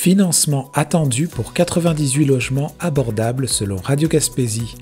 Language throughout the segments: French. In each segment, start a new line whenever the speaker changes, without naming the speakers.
Financement attendu pour 98 logements abordables selon Radio Gaspésie.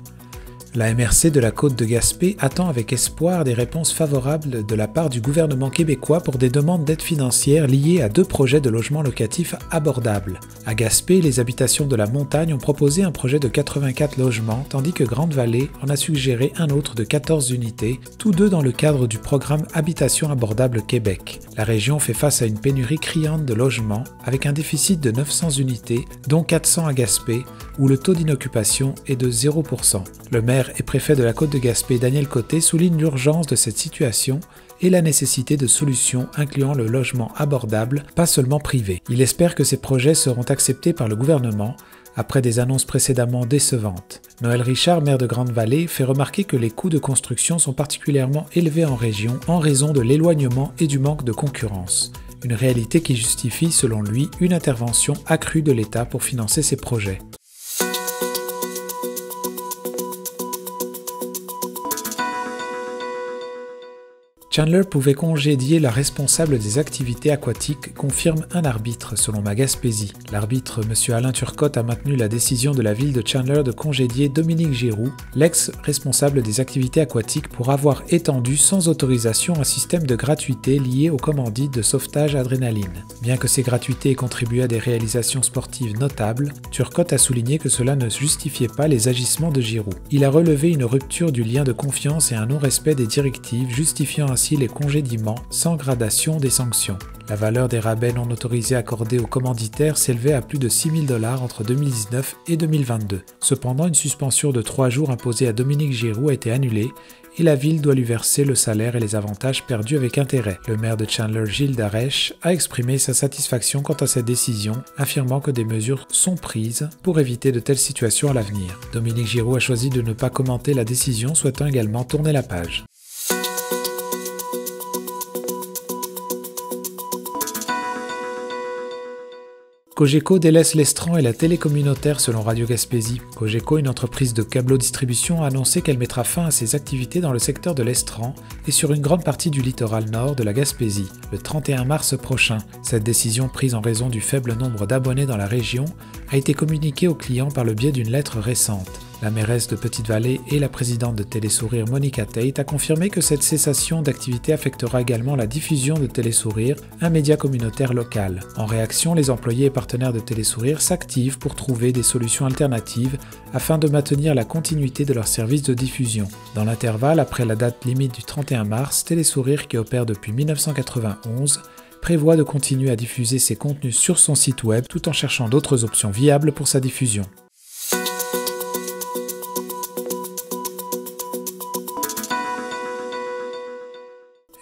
La MRC de la Côte de Gaspé attend avec espoir des réponses favorables de la part du gouvernement québécois pour des demandes d'aide financière liées à 2 projets de logements locatifs abordables. À Gaspé, les habitations de la montagne ont proposé un projet de 84 logements, tandis que Grande-Vallée en a suggéré un autre de 14 unités, tous deux dans le cadre du programme Habitation abordable Québec. La région fait face à une pénurie criante de logements, avec un déficit de 900 unités, dont 400 à Gaspé, où le taux d'inoccupation est de 0%. Le maire et préfet de la Côte de Gaspé, Daniel Côté, souligne l'urgence de cette situation et la nécessité de solutions incluant le logement abordable, pas seulement privé. Il espère que ces projets seront acceptés par le gouvernement après des annonces précédemment décevantes. Noël Richard, maire de Grande-Vallée, fait remarquer que les coûts de construction sont particulièrement élevés en région en raison de l'éloignement et du manque de concurrence. Une réalité qui justifie, selon lui, une intervention accrue de l'État pour financer ces projets. Chandler pouvait congédier la responsable des activités aquatiques, confirme un arbitre, selon Ma Gaspésie. L'arbitre, M. Alain Turcotte, a maintenu la décision de la ville de Chandler de congédier Dominique Giroux, l'ex-responsable des activités aquatiques, pour avoir étendu sans autorisation un système de gratuité lié aux commandites de sauvetage adrénaline. Bien que ces gratuités aient contribué à des réalisations sportives notables, Turcotte a souligné que cela ne justifiait pas les agissements de Giroux. Il a relevé une rupture du lien de confiance et un non-respect des directives, justifiant ainsi les congédiements sans gradation des sanctions. La valeur des rabais non autorisés accordés aux commanditaires s'élevait à plus de 6 000 $ entre 2019 et 2022. Cependant, une suspension de 3 jours imposée à Dominique Giroux a été annulée et la ville doit lui verser le salaire et les avantages perdus avec intérêt. Le maire de Chandler, Gilles Darèche, a exprimé sa satisfaction quant à cette décision, affirmant que des mesures sont prises pour éviter de telles situations à l'avenir. Dominique Giroux a choisi de ne pas commenter la décision, souhaitant également tourner la page. Cogeco délaisse l'Estran et la télé communautaire selon Radio Gaspésie. Cogeco, une entreprise de câbleau-distribution, a annoncé qu'elle mettra fin à ses activités dans le secteur de l'Estran et sur une grande partie du littoral nord de la Gaspésie, le 31 mars prochain. Cette décision, prise en raison du faible nombre d'abonnés dans la région, a été communiquée aux clients par le biais d'une lettre récente. La mairesse de Petite-Vallée et la présidente de Télésourire, Monica Tate, a confirmé que cette cessation d'activité affectera également la diffusion de Télésourire, un média communautaire local. En réaction, les employés et partenaires de Télésourire s'activent pour trouver des solutions alternatives afin de maintenir la continuité de leur service de diffusion. Dans l'intervalle, après la date limite du 31 mars, Télésourire, qui opère depuis 1991, prévoit de continuer à diffuser ses contenus sur son site web tout en cherchant d'autres options viables pour sa diffusion.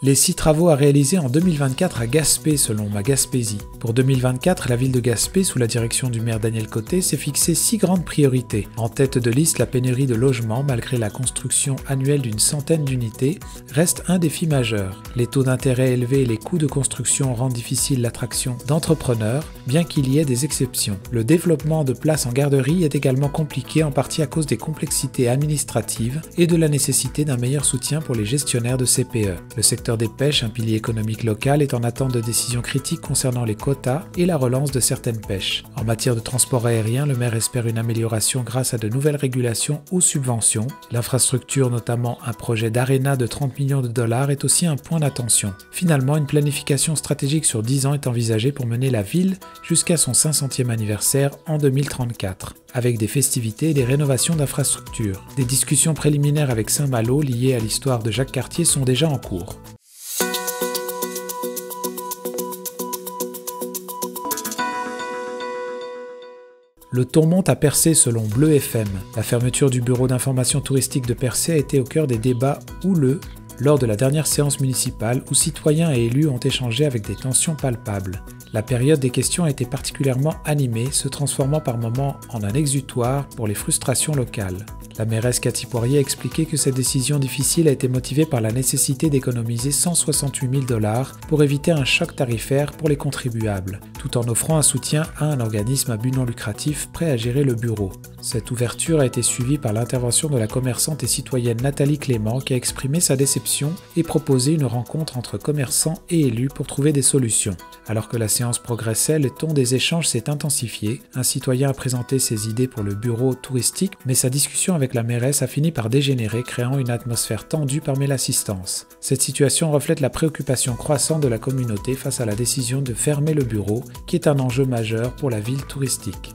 Les 6 travaux à réaliser en 2024 à Gaspé selon Ma Gaspésie. Pour 2024, la ville de Gaspé, sous la direction du maire Daniel Côté, s'est fixé 6 grandes priorités. En tête de liste, la pénurie de logements, malgré la construction annuelle d'une centaine d'unités, reste un défi majeur. Les taux d'intérêt élevés et les coûts de construction rendent difficile l'attraction d'entrepreneurs, bien qu'il y ait des exceptions. Le développement de places en garderie est également compliqué, en partie à cause des complexités administratives et de la nécessité d'un meilleur soutien pour les gestionnaires de CPE. Le secteur des pêches, un pilier économique local, est en attente de décisions critiques concernant les quotas et la relance de certaines pêches. En matière de transport aérien, le maire espère une amélioration grâce à de nouvelles régulations ou subventions. L'infrastructure, notamment un projet d'aréna de 30 millions de $, est aussi un point d'attention. Finalement, une planification stratégique sur 10 ans est envisagée pour mener la ville jusqu'à son 500e anniversaire en 2034. Avec des festivités et des rénovations d'infrastructures. Des discussions préliminaires avec Saint-Malo liées à l'histoire de Jacques Cartier sont déjà en cours. Le tourmente à Percé selon Bleu FM. La fermeture du bureau d'information touristique de Percé a été au cœur des débats houleux lors de la dernière séance municipale où citoyens et élus ont échangé avec des tensions palpables. La période des questions a été particulièrement animée, se transformant par moments en un exutoire pour les frustrations locales. La mairesse Cathy Poirier a expliqué que cette décision difficile a été motivée par la nécessité d'économiser 168 000 $ pour éviter un choc tarifaire pour les contribuables, tout en offrant un soutien à un organisme à but non lucratif prêt à gérer le bureau. Cette ouverture a été suivie par l'intervention de la commerçante et citoyenne Nathalie Clément qui a exprimé sa déception et proposé une rencontre entre commerçants et élus pour trouver des solutions. Alors que la séance progressait, le ton des échanges s'est intensifié. Un citoyen a présenté ses idées pour le bureau touristique, mais sa discussion avec la mairesse a fini par dégénérer, créant une atmosphère tendue parmi l'assistance. Cette situation reflète la préoccupation croissante de la communauté face à la décision de fermer le bureau, qui est un enjeu majeur pour la ville touristique.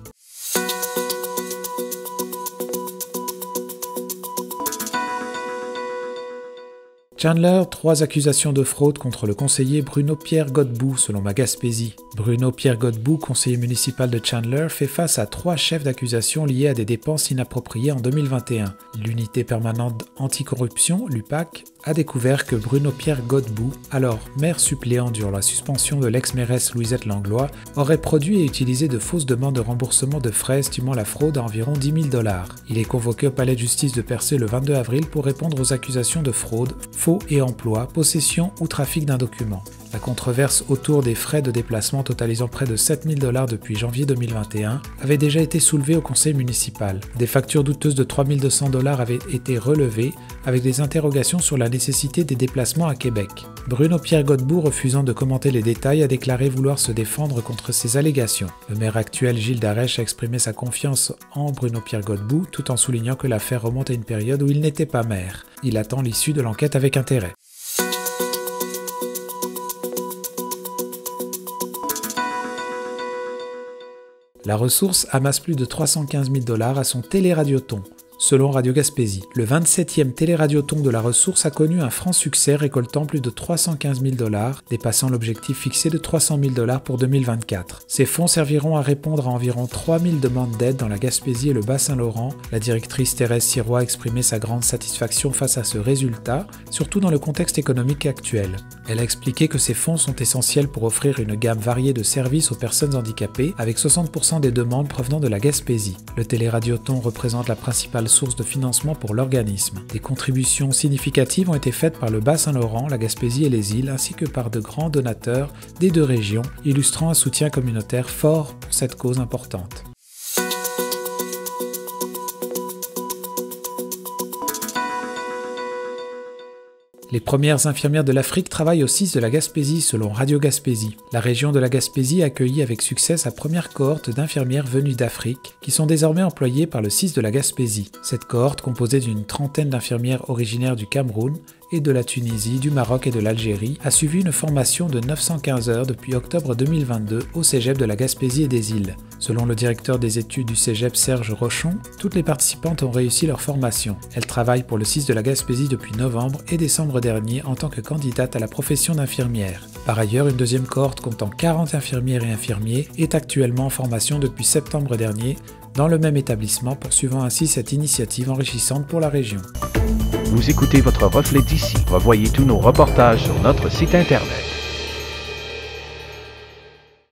Chandler, 3 accusations de fraude contre le conseiller Bruno-Pierre Godbout, selon ma Gaspésie. Bruno-Pierre Godbout, conseiller municipal de Chandler, fait face à 3 chefs d'accusation liés à des dépenses inappropriées en 2021. L'unité permanente anticorruption, l'UPAC, a découvert que Bruno-Pierre Godbout, alors maire suppléant durant la suspension de l'ex-mairesse Louisette Langlois, aurait produit et utilisé de fausses demandes de remboursement de frais estimant la fraude à environ 10 000 $. Il est convoqué au palais de justice de Percé le 22 avril pour répondre aux accusations de fraude, faux et emploi, possession ou trafic d'un document. La controverse autour des frais de déplacement totalisant près de 7 000 $ depuis janvier 2021 avait déjà été soulevée au conseil municipal. Des factures douteuses de 3 200 $ avaient été relevées avec des interrogations sur la nécessité des déplacements à Québec. Bruno-Pierre Godbout, refusant de commenter les détails, a déclaré vouloir se défendre contre ces allégations. Le maire actuel Gilles Darèche a exprimé sa confiance en Bruno-Pierre Godbout tout en soulignant que l'affaire remonte à une période où il n'était pas maire. Il attend l'issue de l'enquête avec intérêt. La ressource amasse plus de 315 000 $ à son téléradioton. Selon Radio Gaspésie, le 27e téléradioton de la ressource a connu un franc succès récoltant plus de 315 000 $, dépassant l'objectif fixé de 300 000 $ pour 2024. Ces fonds serviront à répondre à environ 3 000 demandes d'aide dans la Gaspésie et le Bas-Saint-Laurent. La directrice Thérèse Sirois a exprimé sa grande satisfaction face à ce résultat, surtout dans le contexte économique actuel. Elle a expliqué que ces fonds sont essentiels pour offrir une gamme variée de services aux personnes handicapées, avec 60% des demandes provenant de la Gaspésie. Le téléradioton représente la principale source de financement pour l'organisme. Des contributions significatives ont été faites par le Bas-Saint-Laurent, la Gaspésie et les îles, ainsi que par de grands donateurs des 2 régions, illustrant un soutien communautaire fort pour cette cause importante. Les premières infirmières de l'Afrique travaillent au CIS de la Gaspésie, selon Radio Gaspésie. La région de la Gaspésie a accueilli avec succès sa première cohorte d'infirmières venues d'Afrique, qui sont désormais employées par le CIS de la Gaspésie. Cette cohorte, composée d'une trentaine d'infirmières originaires du Cameroun et de la Tunisie, du Maroc et de l'Algérie, a suivi une formation de 915 heures depuis octobre 2022 au Cégep de la Gaspésie et des îles. Selon le directeur des études du Cégep Serge Rochon, toutes les participantes ont réussi leur formation. Elles travaillent pour le CIS de la Gaspésie depuis novembre et décembre dernier en tant que candidates à la profession d'infirmière. Par ailleurs, une deuxième cohorte comptant 40 infirmières et infirmiers est actuellement en formation depuis septembre dernier dans le même établissement, poursuivant ainsi cette initiative enrichissante pour la région.
Vous écoutez votre reflet d'ici. Revoyez tous nos reportages sur notre site internet.